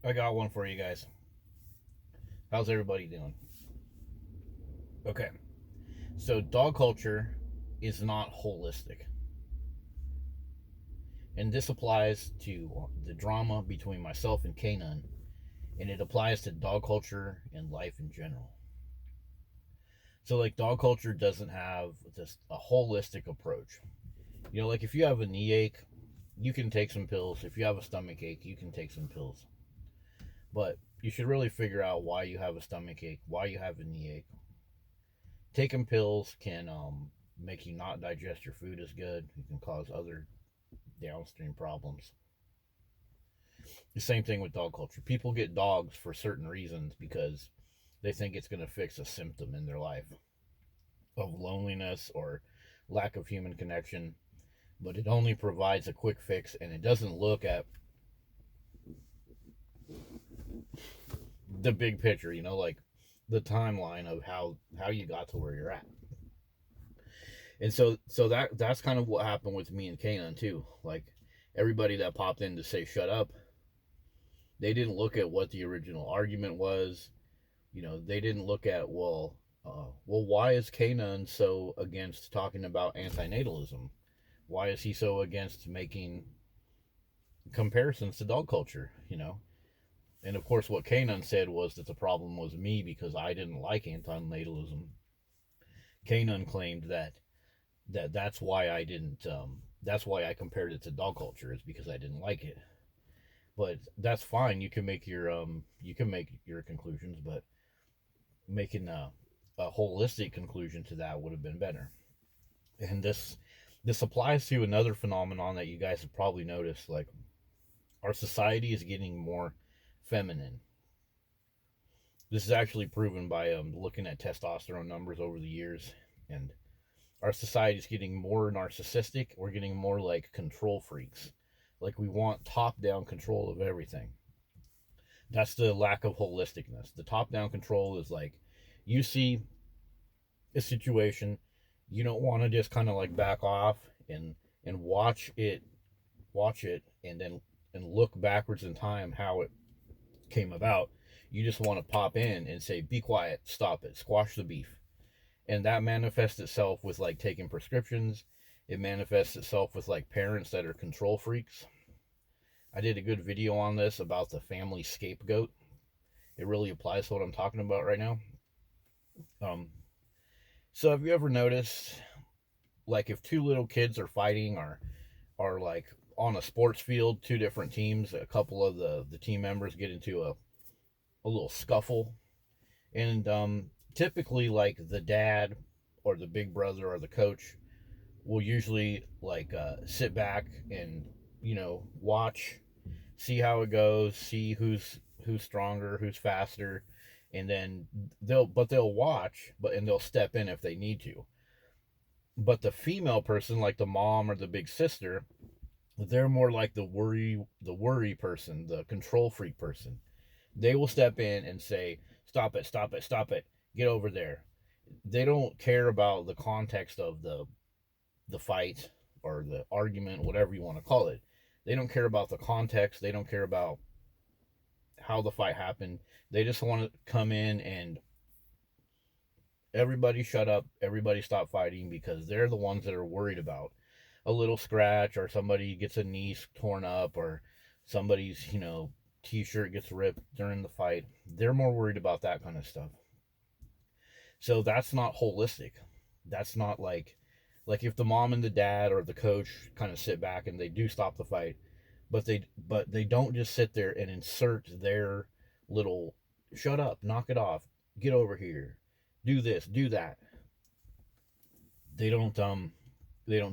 I got one for you guys. How's everybody doing? Okay, so dog culture is not holistic. And this applies to the drama between myself and Kanan, and it applies to dog culture and life in general. So, like, dog culture doesn't have just a holistic approach. Like if you have a knee ache, you can take some pills. If you have a stomach ache, you can take some pills. But you should really figure out why you have a stomach ache, why you have a knee ache. Taking pills can make you not digest your food as good. It can cause other downstream problems. The same thing with dog culture. People get dogs for certain reasons because they think it's going to fix a symptom in their life of loneliness or lack of human connection, but it only provides a quick fix and it doesn't look at the big picture, like the timeline of how you got to where you're at. And so that's kind of what happened with me and Kanan too. Like everybody that popped in to say shut up, they didn't look at what the original argument was. They didn't look at why is Kanan so against talking about antinatalism? Why is he so against making comparisons to dog culture? And of course, what Kanan said was that the problem was me because I didn't like antinatalism. Kanan claimed that's why I didn't. That's why I compared it to dog culture is because I didn't like it. But that's fine. You can make your conclusions, but making a holistic conclusion to that would have been better. And this applies to another phenomenon that you guys have probably noticed. Like our society is getting more feminine. This is actually proven by looking at testosterone numbers over the years, and our society is getting more narcissistic. We're getting more like control freaks. Like we want top down control of everything. That's the lack of holisticness. The top down control is like you see a situation, you don't want to just kind of like back off and watch it and look backwards in time how it came about. You just want to pop in and say, "Be quiet, stop it, squash the beef." And that manifests itself with like taking prescriptions. It manifests itself with like parents that are control freaks. I did a good video on this about the family scapegoat. It really applies to what I'm talking about right now. Um, so have you ever noticed, like, if two little kids are fighting or are like on a sports field, two different teams, a couple of the team members get into a little scuffle, and typically like the dad or the big brother or the coach will usually like sit back and watch, see how it goes, see who's stronger, who's faster, and then they'll watch, and they'll step in if they need to. But the female person, like the mom or the big sister, they're more like the worry person, the control freak person. They will step in and say, "Stop it, stop it, stop it, get over there." They don't care about the context of the fight or the argument, whatever you want to call it. They don't care about the context. They don't care about how the fight happened. They just want to come in and everybody shut up, everybody stop fighting because they're the ones that are worried about a little scratch or somebody gets a knee torn up or somebody's, t-shirt gets ripped during the fight. They're more worried about that kind of stuff. So that's not holistic. That's not like if the mom and the dad or the coach kind of sit back and they do stop the fight, but they don't just sit there and insert their little shut up, knock it off, get over here, do this, do that. They don't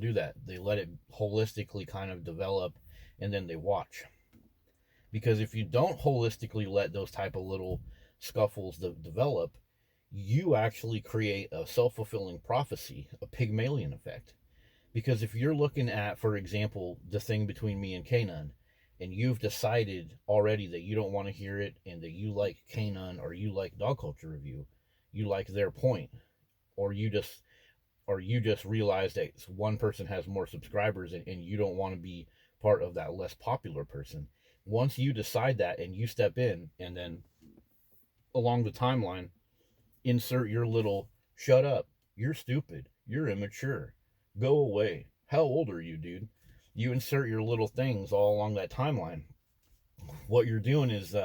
do that. They let it holistically kind of develop and then they watch. Because if you don't holistically let those type of little scuffles develop, you actually create a self-fulfilling prophecy, a Pygmalion effect. Because if you're looking at, for example, the thing between me and Kanan, and you've decided already that you don't want to hear it and that you like Kanan or you like Dog Culture Review, you like their point, or you just realize that one person has more subscribers and you don't want to be part of that less popular person, Once you decide that and you step in, and then along the timeline, insert your little shut up, you're stupid, you're immature, go away, how old are you, dude? You insert your little things all along that timeline. What you're doing is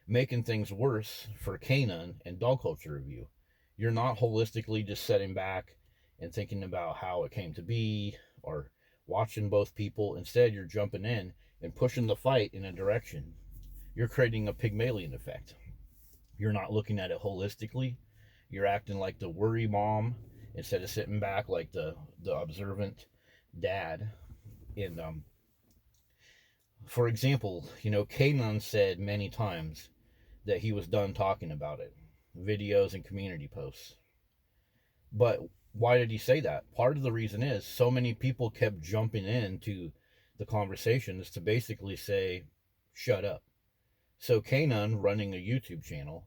making things worse for Kanan and Dog Culture Review. You're not holistically just sitting back and thinking about how it came to be or watching both people. Instead, you're jumping in and pushing the fight in a direction. You're creating a Pygmalion effect. You're not looking at it holistically. You're acting like the worry mom instead of sitting back like the observant dad. And for example, Kanan said many times that he was done talking about it, videos and community posts. But why did he say that? Part of the reason is so many people kept jumping into the conversations to basically say, shut up. So Kanan running a YouTube channel,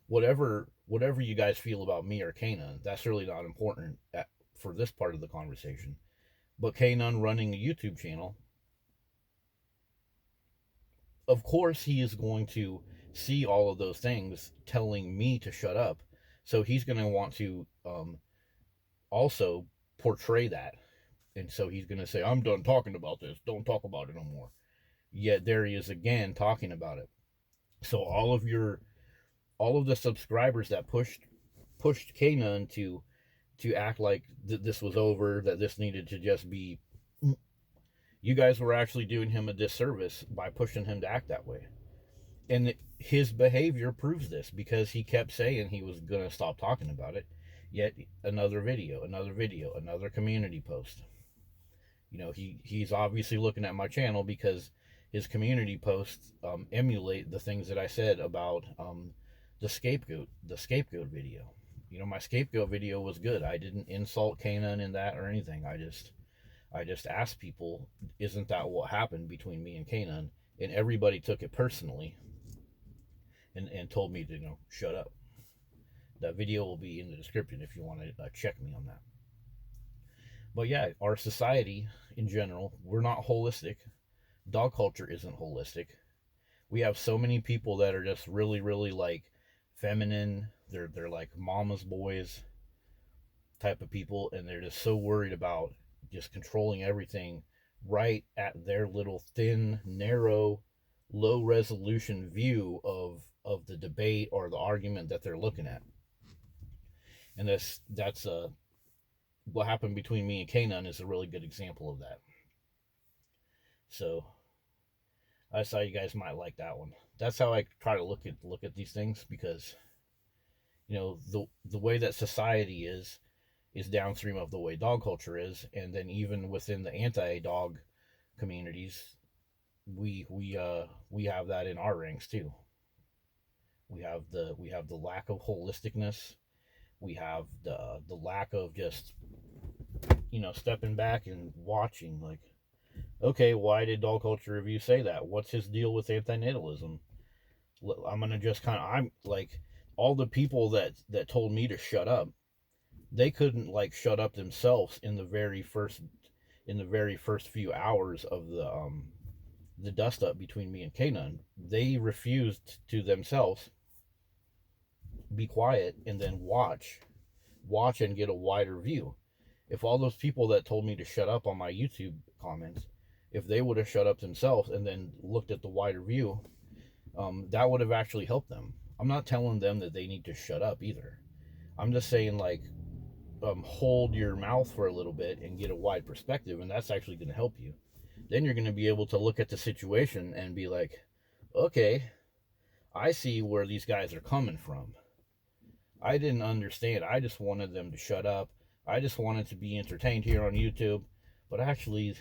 whatever you guys feel about me or Kanan, that's really not important for this part of the conversation. But Kanan running a YouTube channel, of course he is going to see all of those things telling me to shut up. So he's going to want to also portray that. And so he's going to say, I'm done talking about this. Don't talk about it no more. Yet there he is again talking about it. So all of the subscribers that pushed Kanan to act like this was over, that this needed to just be, you guys were actually doing him a disservice by pushing him to act that way. And his behavior proves this, because he kept saying he was going to stop talking about it. Yet another video, another community post. He's obviously looking at my channel because his community posts emulate the things that I said about the scapegoat video. My scapegoat video was good. I didn't insult Kanan in that or anything. I just asked people, isn't that what happened between me and Kanan? And everybody took it personally and told me to shut up. That video will be in the description if you want to check me on that. But yeah, our society in general, we're not holistic. Dog culture isn't holistic. We have so many people that are just really, really like feminine. They're like mama's boys type of people, and they're just so worried about just controlling everything right at their little thin, narrow, low resolution view of the debate or the argument that they're looking at. And that's what happened between me and Kanan is a really good example of that. So I thought you guys might like that one. That's how I try to look at these things, because the way that society is downstream of the way dog culture is, and then even within the anti-dog communities, we have that in our ranks too. We have the lack of holisticness. We have the lack of just stepping back and watching, like, okay, why did Dog Culture Review say that? What's his deal with antinatalism? I'm gonna just I'm like, all the people that told me to shut up, they couldn't like shut up themselves in the very first few hours of the dust up between me and Kanan. They refused to themselves be quiet and then watch and get a wider view. If all those people that told me to shut up on my YouTube comments, if they would have shut up themselves and then looked at the wider view, that would have actually helped them. I'm not telling them that they need to shut up either. I'm just saying, like, hold your mouth for a little bit and get a wide perspective, and that's actually going to help you. Then you're going to be able to look at the situation and be like, okay, I see where these guys are coming from. I didn't understand. I just wanted them to shut up. I just wanted to be entertained here on YouTube. But actually,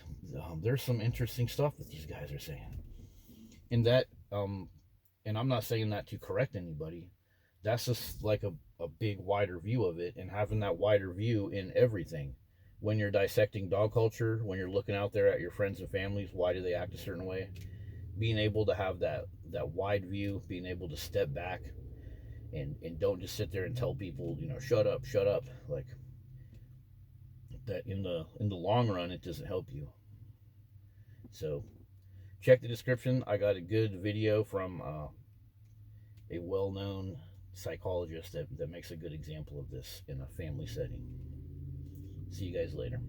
there's some interesting stuff that these guys are saying. And that, and I'm not saying that to correct anybody. That's just like a big wider view of it, and having that wider view in everything. When you're dissecting dog culture, when you're looking out there at your friends and families, why do they act a certain way? Being able to have that wide view, being able to step back and don't just sit there and tell people, shut up. Like, that in the long run, it doesn't help you. So check the description. I got a good video from a well-known psychologist that makes a good example of this in a family setting. See you guys later.